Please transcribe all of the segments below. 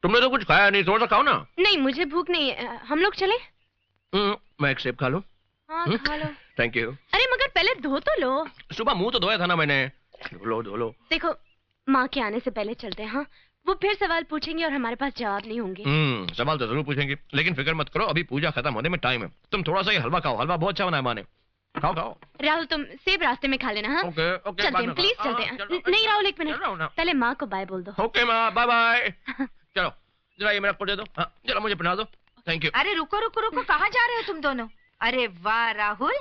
तुमने तो कुछ खाया नहीं, थोड़ा सा खाओ ना। नहीं मुझे भूख नहीं है, हम लोग चले? मैं एक सेब खा लूं? हाँ खा लो। Thank you. अरे मगर पहले धो तो लो। सुबह मुंह तो धोया था ना मैंने। धो लो। देखो माँ के आने से पहले चलते हैं। हाँ वो फिर सवाल पूछेंगे और हमारे पास जवाब नहीं होंगे। सवाल तो जरूर पूछेंगे, लेकिन फिक्र मत करो, अभी पूजा खत्म होने में टाइम है। तुम थोड़ा सा ही हलवा खाओ, हलवा बहुत अच्छा बना है माँ ने। खाओ। राहुल तुम सेब रास्ते में खा लेना। हाँ ओके चलते हैं, प्लीज चलते हैं। नहीं राहुल एक मिनट, पहले माँ को बाय बोल दो। ओके माँ, बाय बाय। चलो जरा ये मेरा कोट दे दो। हाँ जरा मुझे पहना दो। Thank you. अरे रुको, कहाँ जा रहे हो तुम दोनों? अरे वाह राहुल,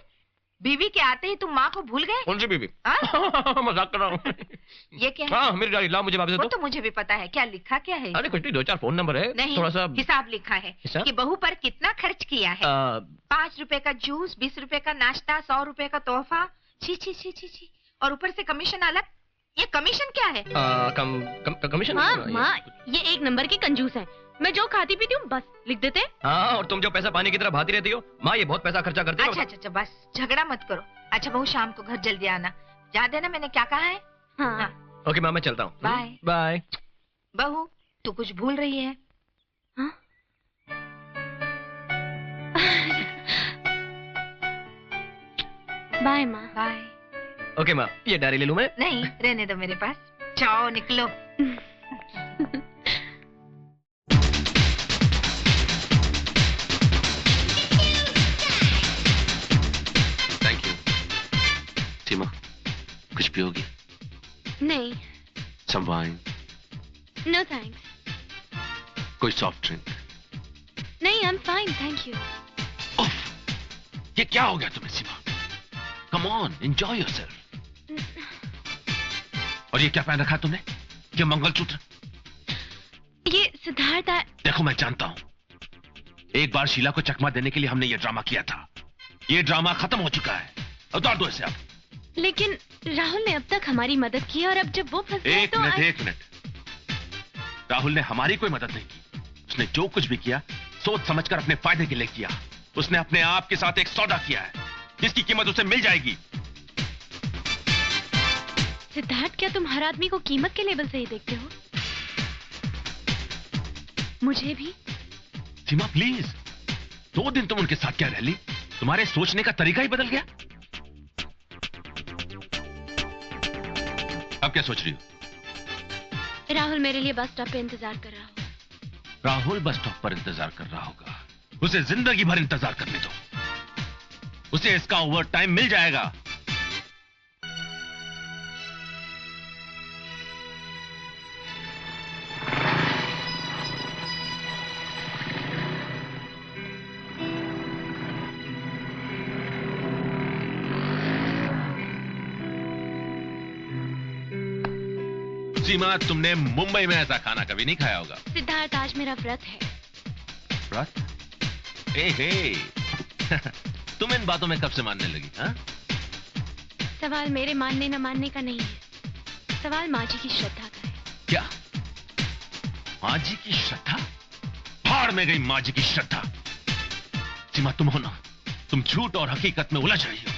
बीवी के आते ही तुम माँ को भूल गए? कौन सी बीवी? मजाक कर रहा हूँ। ये क्या है? हाँ मेरी गाड़ी, लाओ मुझे वापस दे दो। वो तो मुझे भी पता है, क्या लिखा क्या है? अरे कुछ नहीं, 2-4 फोन नंबर है। नहीं, थोड़ा सा हिसाब लिखा है कि बहू पर कितना खर्च किया है। 5 रुपए का जूस, 20 रुपए का नाश्ता, 100 रुपए का तोहफा। छी। और ऊपर से कमीशन अलग। ये कमीशन क्या है? कमीशन? माँ ये एक नंबर की कंजूस है। मैं जो खाती पीती हूँ बस लिख देते। हाँ और तुम जो पैसा पानी की तरह बहाती रहती हो। माँ ये बहुत पैसा खर्चा करती है। अच्छा बस झगड़ा मत करो। अच्छा बहू शाम को घर जल्दी आना, याद है ना मैंने क्या कहा है? हाँ। ओके माँ मैं चलता हूँ। Bye bye. बहू तू कुछ भूल रही है? हाँ? बाय माँ। बाय। ओके माँ, ये डायरी ले लूँ मैं? नहीं रहने दो मेरे पास। जाओ निकलो। Thank you. सीमा कुछ पियोगी? नहीं। Some wine? No thanks. कोई सॉफ्ट ड्रिंक? नहीं I am fine thank you. ये क्या हो गया तुम्हें Seema? Come on enjoy yourself. और ये क्या पहन रखा तुमने? ये मंगलसूत्र? ये सिद्धार्थ। देखो मैं जानता हूं, एक बार शीला को चकमा देने के लिए हमने ये ड्रामा किया था। ये ड्रामा खत्म हो चुका है, उतार दो इसे अब। लेकिन राहुल ने अब तक हमारी मदद की और अब जब वो फंस गया तो एक मिनट। राहुल ने हमारी कोई मदद नहीं की। उसने जो कुछ भी किया सोच समझकर अपने फायदे के लिए किया। उसने अपने आप के साथ एक सौदा किया है जिसकी कीमत उसे मिल जाएगी। सिद्धार्थ क्या तुम हर आदमी को कीमत के लेवल से ही देखते हो? मुझे भी? सीमा प्लीज, 2 दिन तुम उनके साथ क्या रह ली? तुम्हारे सोचने का तरीका ही बदल गया। अब क्या सोच रही हो? राहुल मेरे लिए बस स्टॉप पे इंतजार कर रहा हो। राहुल बस स्टॉप पर इंतजार कर रहा होगा। उसे जिंदगी भर इंतजार करने दो, उसे इसका ओवर टाइम मिल जाएगा। सीमा तुमने मुंबई में ऐसा खाना कभी नहीं खाया होगा। सिद्धार्थ आज मेरा व्रत है। व्रत? तुम इन बातों में कब से मानने लगी? हाँ? सवाल मेरे मानने न मानने का नहीं है, सवाल माँ जी की श्रद्धा का है। क्या? माँ जी की श्रद्धा? भाड़ में गई माँ जी की श्रद्धा। सीमा तुम हो ना, तुम झूठ और हकीकत में उलझ रही हो।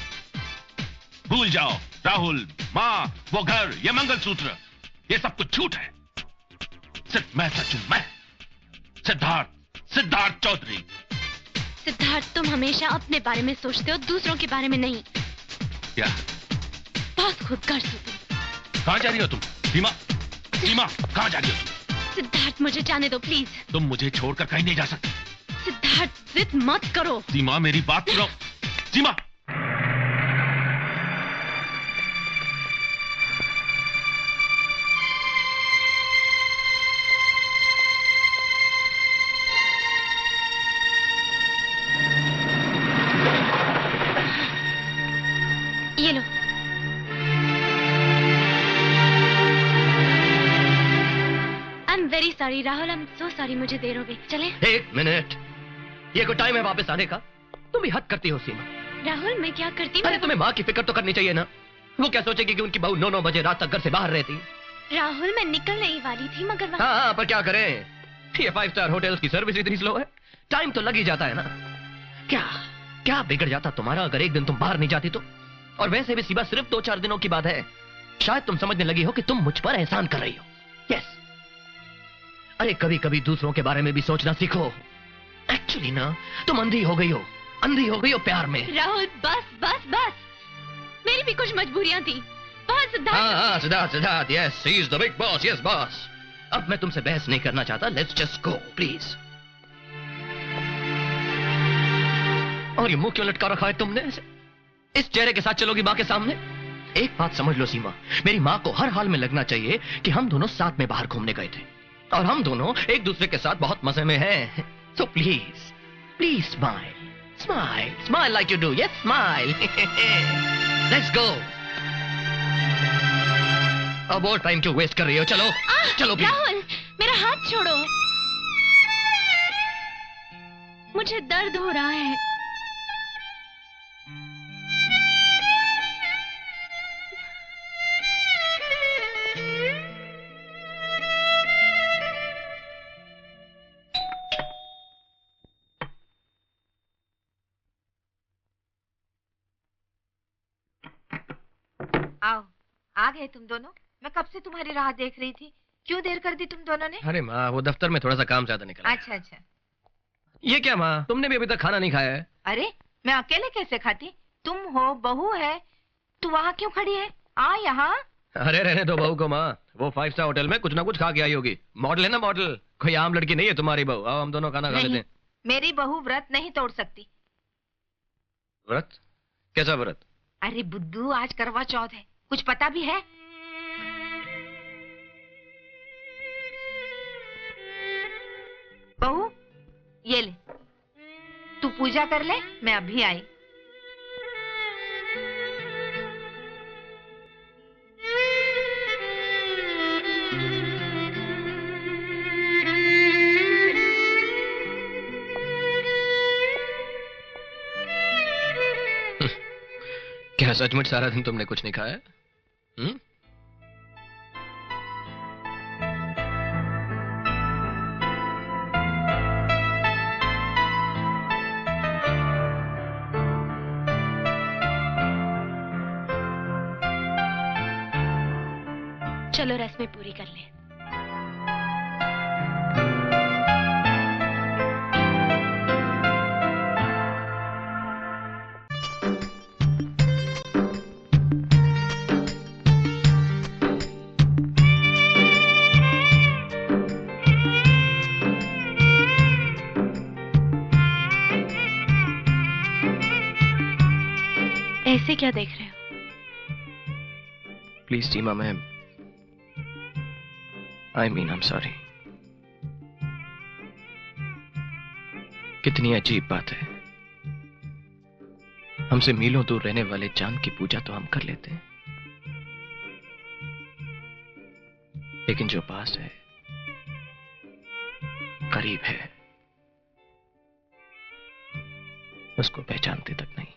भूल जाओ राहुल, माँ, वो घर, ये मंगलसूत्र, ये सब कुछ झूठ है। सिर्फ मैं सच हूं, मैं सिद्धार्थ चौधरी। सिद्धार्थ तुम हमेशा अपने बारे में सोचते हो, दूसरों के बारे में नहीं। क्या? बहुत खुदगर्ज हो तुम। कहां जा रही हो तुम? सीमा कहां जा रही हो तुम? सिद्धार्थ मुझे जाने दो प्लीज। तुम मुझे छोड़कर कहीं नहीं जा सकते। सिद्धार्थ जिद मत करो। सीमा मेरी बात सुनो। सीमा ये लो। I am very sorry Rahul, I am so sorry, मुझे देर हो गई। चले? 1 मिनट, ये कोई टाइम है वापस आने का? तुम भी हद करती हो सीमा। राहुल मैं क्या करती हूँ? अरे तुम्हें माँ की फिक्र तो करनी चाहिए ना। वो क्या सोचेगी कि उनकी बहू 9-9 बजे रात तक घर से बाहर रहती? राहुल मैं निकलने ही वाली थी मगर हाँ पर क्या करें, ये 5 स्टार होटल्स की सर्विस इतनी स्लो है, टाइम तो लग ही जाता है ना। क्या बिगड़ जाता तुम्हारा अगर एक दिन तुम बाहर नहीं जाती तो? और वैसे भी सीमा सिर्फ 2-4 दिनों की बात है। शायद तुम समझने लगी हो कि तुम मुझ पर एहसान कर रही हो। यस, अरे कभी कभी दूसरों के बारे में भी सोचना सीखो। एक्चुअली ना तुम अंधी हो गई हो प्यार में। राहुल बस बस बस, मेरी भी कुछ मजबूरियां थी। बहुत हाँ Siddharth, yes he is the big boss, yes boss. अब मैं तुमसे बहस नहीं करना चाहता, लेट्स जस्ट गो प्लीज। और ये मुंह क्यों लटका रखा है तुमने? इस चेहरे के साथ चलोगी माँ के सामने? एक बात समझ लो सीमा, मेरी माँ को हर हाल में लगना चाहिए कि हम दोनों साथ में बाहर घूमने गए थे और हम दोनों एक दूसरे के साथ बहुत मजे में हैं। So please please smile like you do, yes smile. Let's go. अब और टाइम क्यों वेस्ट कर रही हो? चलो चलो प्लीज। राहुल मेरा हाथ छोड़ो, मुझे दर्द हो रहा है। आओ, आ गए तुम दोनों। मैं कब से तुम्हारी राह देख रही थी। क्यों देर कर दी तुम दोनों ने? अरे माँ, वो दफ्तर में थोड़ा सा काम ज्यादा निकला। अच्छा अच्छा। ये क्या माँ, तुमने भी अभी तक खाना नहीं खाया है? अरे मैं अकेले कैसे खाती? तुम हो, बहू है, तू वहाँ क्यों खड़ी है? आ यहाँ। अरे रहने दो बहू को माँ, वो 5 स्टार होटल में कुछ ना कुछ खा के आई होगी। मॉडल है ना मॉडल, कोई आम लड़की नहीं है तुम्हारी बहू। आओ हम दोनों खाना खा लेते हैं। मेरी बहू व्रत नहीं तोड़ सकती। व्रत? कैसा व्रत? अरे बुद्धू, आज करवा चौथ है, कुछ पता भी है? बहू ये ले, तू पूजा कर ले, मैं अभी आई। क्या सचमुच सारा दिन तुमने कुछ नहीं खाया? चलो रस्में पूरी कर लें। ऐसे क्या देख रहे हो? प्लीज सीमा, मैं आई एम सॉरी। कितनी अजीब बात है, हमसे मीलों दूर रहने वाले चांद की पूजा तो हम कर लेते हैं, लेकिन जो पास है, करीब है, उसको पहचानते तक नहीं।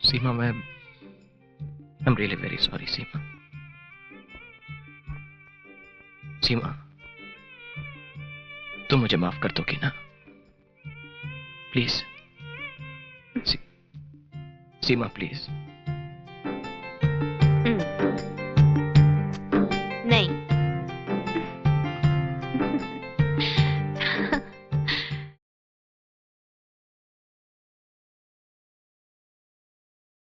सीमा, मैं I am really very sorry Seema. Seema, तुम मुझे माफ कर दोगी ना? Please Seema, please.